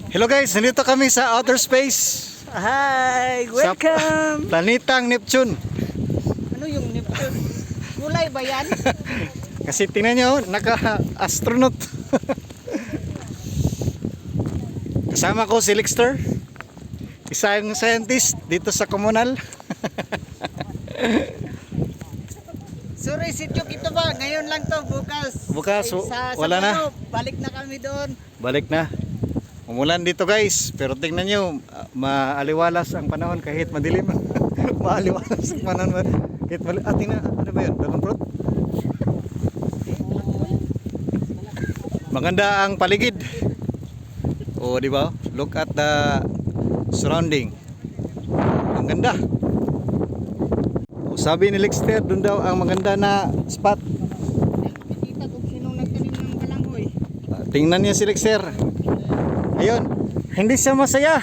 Hello guys, nandito kami sa outer space. Hi! Welcome! Planetang Neptune. Ano yung Neptune? Kulay ba yan? Kasi tingnan nyo, naka-astronaut. Kasama ko si Lixter, isang scientist dito sa Komunal. Sorry, si Chuk, ito ba? Ngayon lang to, bukas. Bukas, Sa wala na. Sabado, balik na kami doon. Balik na. Umulan dito guys, pero tingnan nyo, maaliwalas ang panahon kahit madilim. Maaliwalas ang panahon kahit madilim. Tingnan, ano ba yun? Dragon fruit? Maganda ang paligid. Oh, di ba? Look at the surrounding. Ang ganda. Oh, sabi ni Lixter, doon daw ang maganda na spot. Kita kung sinong nagtanim ng kalangoy. Tingnan niya si Lixter. Ayun, hindi siya masaya.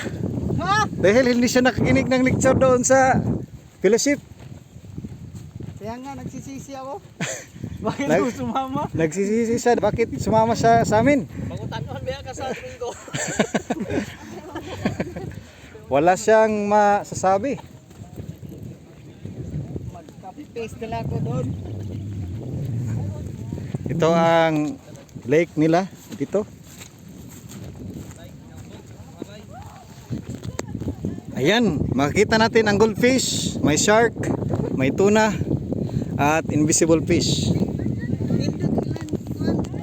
Ha? Dahil hindi siya nakikinig ng lecture doon sa fellowship. Kaya nga, nagsisisi ako. Bakit Nag- ako sumama? Nagsisisi siya, bakit sumama siya sa amin? Pagutanon ba ka sa atin ko? Wala siyang masasabi. Mag-copy-paste nila ako doon. Ito ang lake nila dito. Ayan, makikita natin ang goldfish, may shark, may tuna, at invisible fish.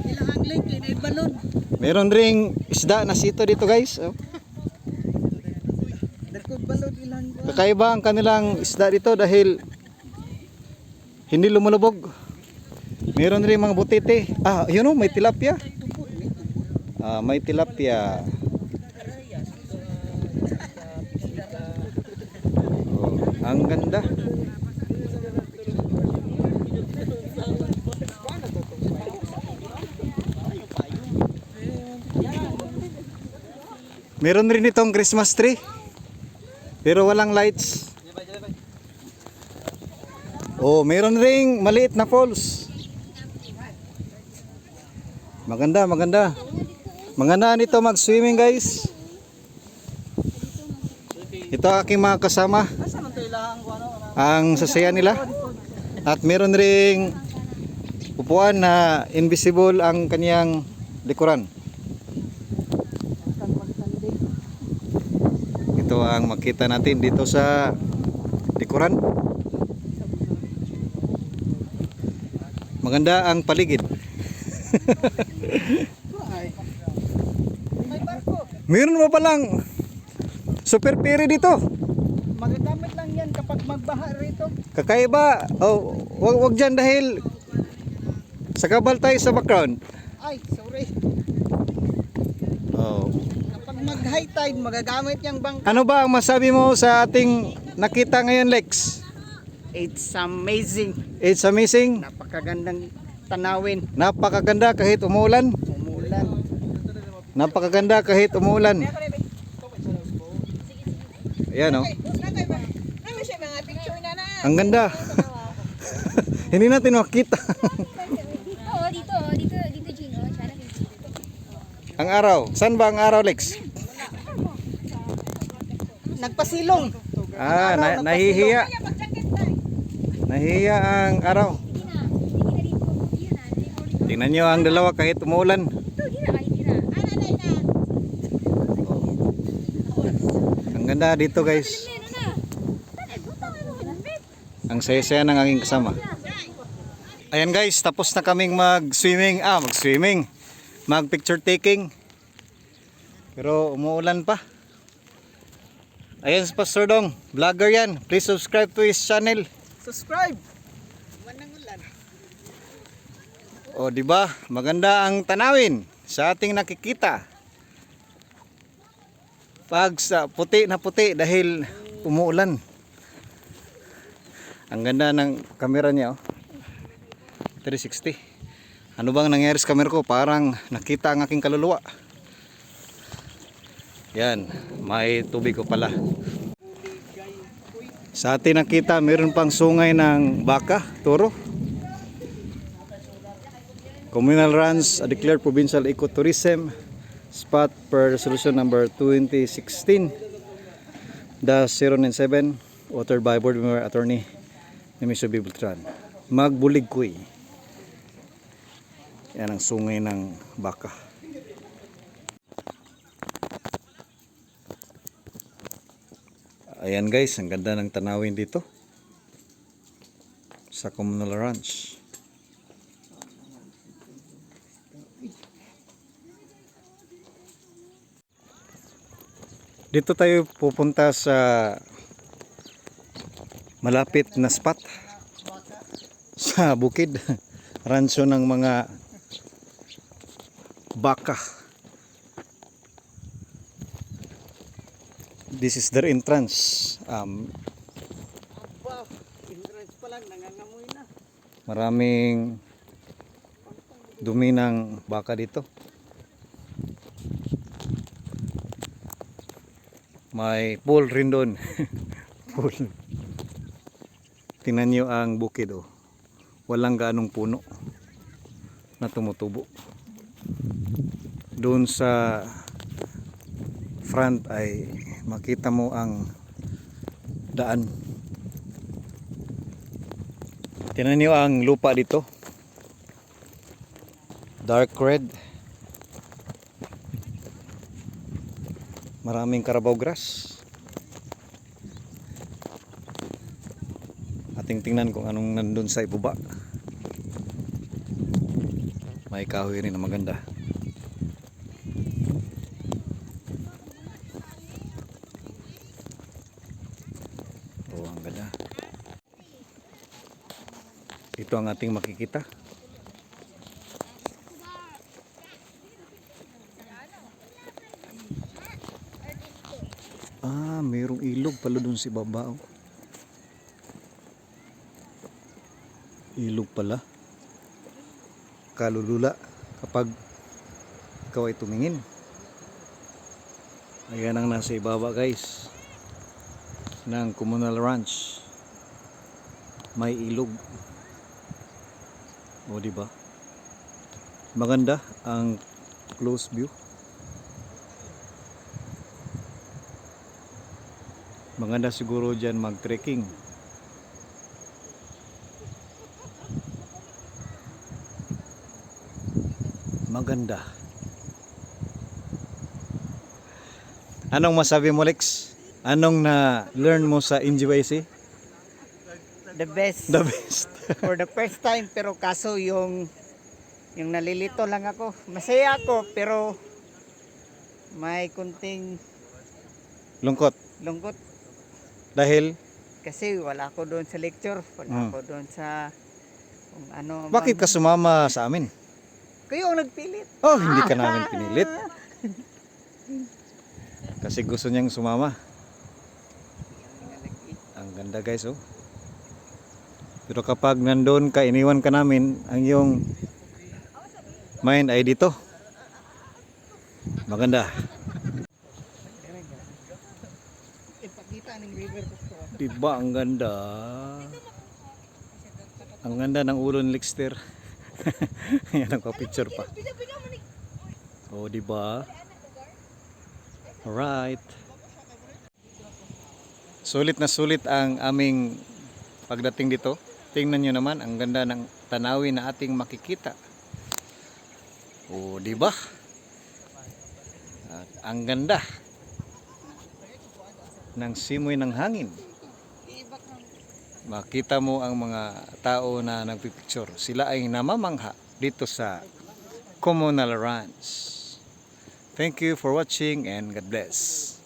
Ilang lake, kaya balon. Meron ring isda na sito dito guys. Oh. Dakod balon ilang kuan. Kakaiba ang kanilang isda dito dahil hindi lumulubog. Meron ring mga butete. Ah, yun o, may tilapia. May tilapia. Oh, ang ganda. Meron rin itong Christmas tree. Pero walang lights. Oh, meron ring maliit na falls. Maganda, maganda. Maganda nito mag-swimming, guys. Ito aking mga kasama. Asa man to ilang kuan? Ang sasaya nila. At meron ring upuan na invisible ang kaniyang likuran. Ito ang makita natin dito sa likuran. Maganda ang paligid. May barko. Meron pa palang super peri dito. Magagamit lang yan kapag magbaha rito. Kakaiba. Oh, wag dyan dahil sakabal tayo sa background. Ay, sorry. Oh. Kapag mag-high tide, magagamit yung bangka. Ano ba ang masabi mo sa ating nakita ngayon, Lex? It's amazing. It's amazing. Napakagandang tanawin. Napakaganda kahit umulan. Umulan. Napakaganda kahit umulan. Ayan oh. Ang ganda. Hindi natin makita. Oo, dito Gino. Sana dito. Ang araw. Saan ba ang araw, Lex? Nagpasilong. Nahihiya. Nahihiya ang araw. Tingnan nyo ang dalawa kahit umulan. Ang ganda dito guys. Ang saya-saya ng aking kasama. Ayan guys, tapos na kaming mag-swimming. Mag-picture taking. Pero umuulan pa. Ayan si Pastor Dong, vlogger yan. Please subscribe to his channel. Subscribe. Manang ulan. O di ba? Maganda ang tanawin sa ating nakikita. Pag sa puti na puti dahil umuulan. Ang ganda ng camera niya oh. 360. Ano bang nangyari sa camera ko? Parang nakita ang aking kaluluwa. Yan, may tubig ko pala. Sa atin nakita, meron pang sungay ng baka, toro. Communal runs, declared provincial ecotourism spot per resolution number 2016-097, authored by Board Member Attorney Nemiso B. Beltran. Magbuligkoy. Yan ang sungay ng baka. Ayan guys, ang ganda ng tanawin dito sa Communal Ranch. Dito tayo pupunta sa malapit na spot sa bukid. Ransyo ng mga baka. This is their entrance. Entrance pa lang, nangangamoy na. Maraming dumi ng baka dito. May pool rin doon. Pool. Tingnan nyo ang bukid oh. Walang gaanong puno na tumutubo. Doon sa front ay makita mo ang daan. Tingnan nyo ang lupa dito. Dark red. Maraming Carabao grass. Ating tingnan kung anong nandun sa ibaba. May kahoy rin na maganda. Oh, ang ganda. Ito ang ating makikita. Mayroong ilog pala dun si baba. Oh. Ilog pala. Kalulula kapag ikaw ay tumingin. Ayan ang nasa ibaba guys ng Communal Ranch. May ilog. O diba? Maganda ang close view. Maganda siguro dyan mag-trekking. Maganda. Anong masabi mo, Lex? Anong na-learn mo sa NGYC? The best. The best. For the first time, pero kaso yung nalilito lang ako. Masaya ako, pero may kunting Lungkot. lungkot. Dahil? Kasi wala ako doon sa lecture. Wala ako doon sa kung ano. Bakit ka sumama sa amin? Kayo ang nagpilit. Oh, hindi ka namin pinilit. Kasi gusto niyang sumama. Ang ganda guys oh. Pero kapag nandun ka, iniwan ka namin, ang iyong mind ay dito. Maganda. Ipakita ng river ko. Diba ang ganda? Ang ganda ng ulo ni Lexter. Yan ang picture pa. Oh, diba? Alright. Sulit na sulit ang aming pagdating dito. Tingnan nyo naman ang ganda ng tanawin na ating makikita. Oh, diba? At ang ganda ng simoy ng hangin. Makita mo ang mga tao na nagpipicture. Sila ay namamangha dito sa Communal Ranch. Thank you for watching and God bless.